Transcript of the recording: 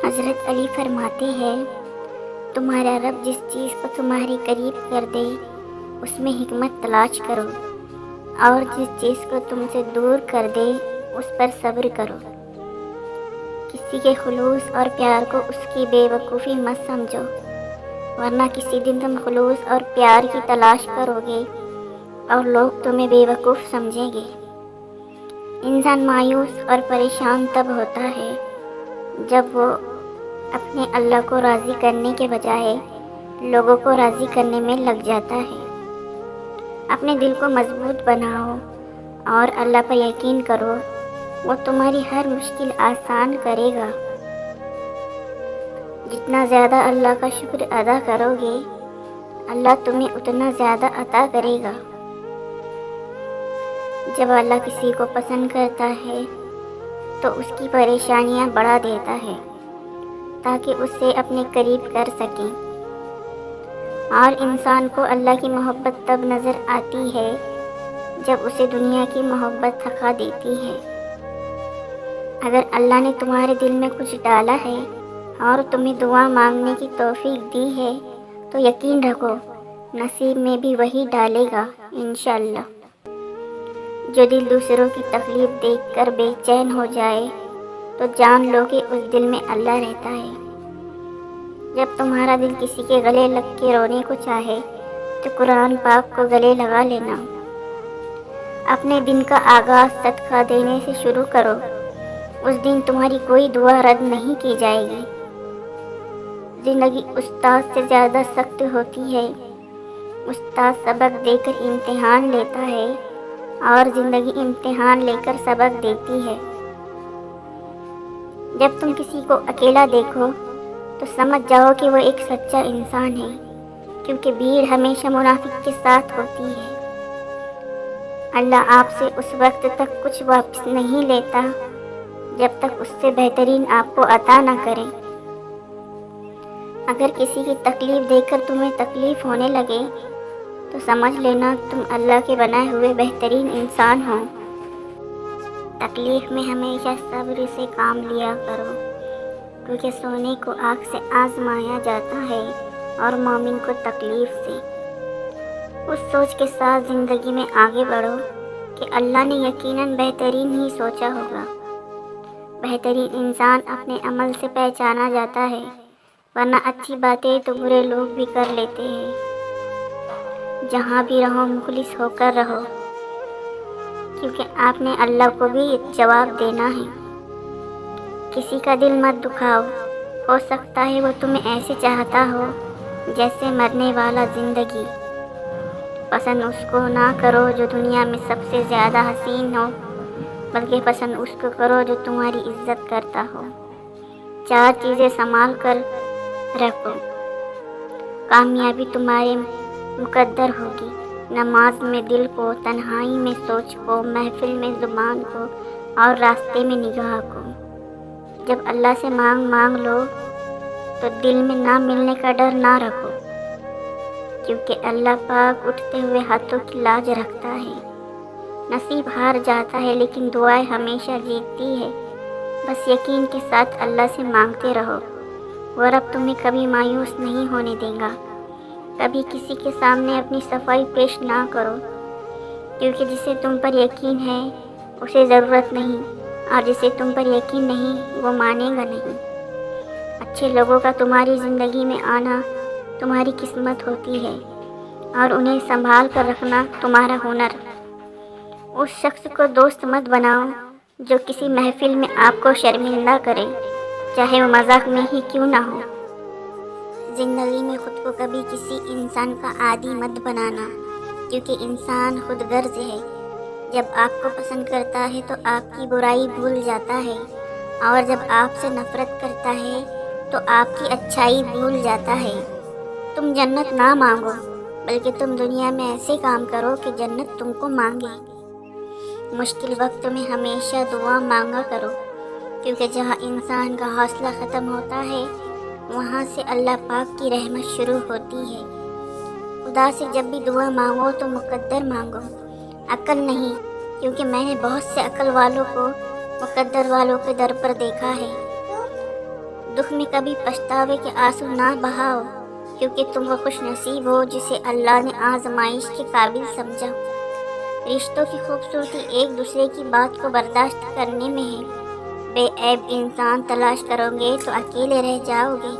حضرت علی فرماتے ہیں، تمہارا رب جس چیز کو تمہارے قریب کر دے اس میں حکمت تلاش کرو، اور جس چیز کو تم سے دور کر دے اس پر صبر کرو۔ کسی کے خلوص اور پیار کو اس کی بے وقوفی مت سمجھو، ورنہ کسی دن تم خلوص اور پیار کی تلاش کرو گے اور لوگ تمہیں بے وقوف سمجھیں گے۔ انسان مایوس اور پریشان تب ہوتا ہے جب وہ اپنے اللہ کو راضی کرنے کے بجائے لوگوں کو راضی کرنے میں لگ جاتا ہے۔ اپنے دل کو مضبوط بناؤ اور اللہ پر یقین کرو، وہ تمہاری ہر مشکل آسان کرے گا۔ جتنا زیادہ اللہ کا شکر ادا کرو گے، اللہ تمہیں اتنا زیادہ عطا کرے گا۔ جب اللہ کسی کو پسند کرتا ہے تو اس کی پریشانیاں بڑھا دیتا ہے تاکہ اسے اپنے قریب کر سکیں، اور انسان کو اللہ کی محبت تب نظر آتی ہے جب اسے دنیا کی محبت تھکا دیتی ہے۔ اگر اللہ نے تمہارے دل میں کچھ ڈالا ہے اور تمہیں دعا مانگنے کی توفیق دی ہے تو یقین رکھو نصیب میں بھی وہی ڈالے گا انشاءاللہ۔ جو دل دوسروں کی تکلیف دیکھ کر بے چین ہو جائے تو جان لو کہ اس دل میں اللہ رہتا ہے۔ جب تمہارا دل کسی کے گلے لگ کے رونے کو چاہے تو قرآن پاک کو گلے لگا لینا۔ اپنے دن کا آغاز صدقہ دینے سے شروع کرو، اس دن تمہاری کوئی دعا رد نہیں کی جائے گی۔ زندگی استاد سے زیادہ سخت ہوتی ہے۔ استاد سبق دے کر امتحان لیتا ہے اور زندگی امتحان لے کر سبق دیتی ہے۔ جب تم کسی کو اکیلا دیکھو تو سمجھ جاؤ کہ وہ ایک سچا انسان ہے، کیونکہ بھیڑ ہمیشہ منافق کے ساتھ ہوتی ہے۔ اللہ آپ سے اس وقت تک کچھ واپس نہیں لیتا جب تک اس سے بہترین آپ کو عطا نہ کرے۔ اگر کسی کی تکلیف دیکھ کر تمہیں تکلیف ہونے لگے تو سمجھ لینا تم اللہ کے بنائے ہوئے بہترین انسان ہو۔ تکلیف میں ہمیشہ صبر سے کام لیا کرو، کیونکہ سونے کو آگ سے آزمایا جاتا ہے اور مومن کو تکلیف سے۔ اس سوچ کے ساتھ زندگی میں آگے بڑھو کہ اللہ نے یقیناً بہترین ہی سوچا ہوگا۔ بہترین انسان اپنے عمل سے پہچانا جاتا ہے، ورنہ اچھی باتیں تو برے لوگ بھی کر لیتے ہیں۔ جہاں بھی رہو مخلص ہو کر رہو، کیونکہ آپ نے اللہ کو بھی جواب دینا ہے۔ کسی کا دل مت دکھاؤ، ہو سکتا ہے وہ تمہیں ایسے چاہتا ہو جیسے مرنے والا زندگی۔ پسند اس کو نہ کرو جو دنیا میں سب سے زیادہ حسین ہو، بلکہ پسند اس کو کرو جو تمہاری عزت کرتا ہو۔ 4 چیزیں سنبھال کر رکھو، کامیابی تمہارے مقدر ہوگی۔ نماز میں دل کو، تنہائی میں سوچ کو، محفل میں زبان کو، اور راستے میں نگاہ کو۔ جب اللہ سے مانگ لو تو دل میں نہ ملنے کا ڈر نہ رکھو، کیونکہ اللہ پاک اٹھتے ہوئے ہاتھوں کی لاج رکھتا ہے۔ نصیب ہار جاتا ہے لیکن دعائیں ہمیشہ جیتتی ہے۔ بس یقین کے ساتھ اللہ سے مانگتے رہو، وہ رب تمہیں کبھی مایوس نہیں ہونے دے گا۔ کبھی کسی کے سامنے اپنی صفائی پیش نہ کرو، کیونکہ جسے تم پر یقین ہے اسے ضرورت نہیں، اور جسے تم پر یقین نہیں وہ مانے گا نہیں۔ اچھے لوگوں کا تمہاری زندگی میں آنا تمہاری قسمت ہوتی ہے، اور انہیں سنبھال کر رکھنا تمہارا ہنر۔ اس شخص کو دوست مت بناؤ جو کسی محفل میں آپ کو شرمندہ کرے، چاہے وہ مذاق میں ہی کیوں نہ ہو۔ زندگی میں خود کو کبھی کسی انسان کا عادی مت بنانا، کیونکہ انسان خود غرض ہے۔ جب آپ کو پسند کرتا ہے تو آپ کی برائی بھول جاتا ہے، اور جب آپ سے نفرت کرتا ہے تو آپ کی اچھائی بھول جاتا ہے۔ تم جنت نہ مانگو، بلکہ تم دنیا میں ایسے کام کرو کہ جنت تم کو مانگے۔ مشکل وقت میں ہمیشہ دعا مانگا کرو، کیونکہ جہاں انسان کا حوصلہ ختم ہوتا ہے وہاں سے اللہ پاک کی رحمت شروع ہوتی ہے۔ خدا سے جب بھی دعا مانگو تو مقدر مانگو، عقل نہیں، کیونکہ میں نے بہت سے عقل والوں کو مقدر والوں کے در پر دیکھا ہے۔ دکھ میں کبھی پچھتاوے کے آنسو نہ بہاؤ، کیونکہ تم وہ خوش نصیب ہو جسے اللہ نے آزمائش کے قابل سمجھا۔ رشتوں کی خوبصورتی ایک دوسرے کی بات کو برداشت کرنے میں ہے۔ بے عیب انسان تلاش کرو گے تو اکیلے رہ جاؤ گے،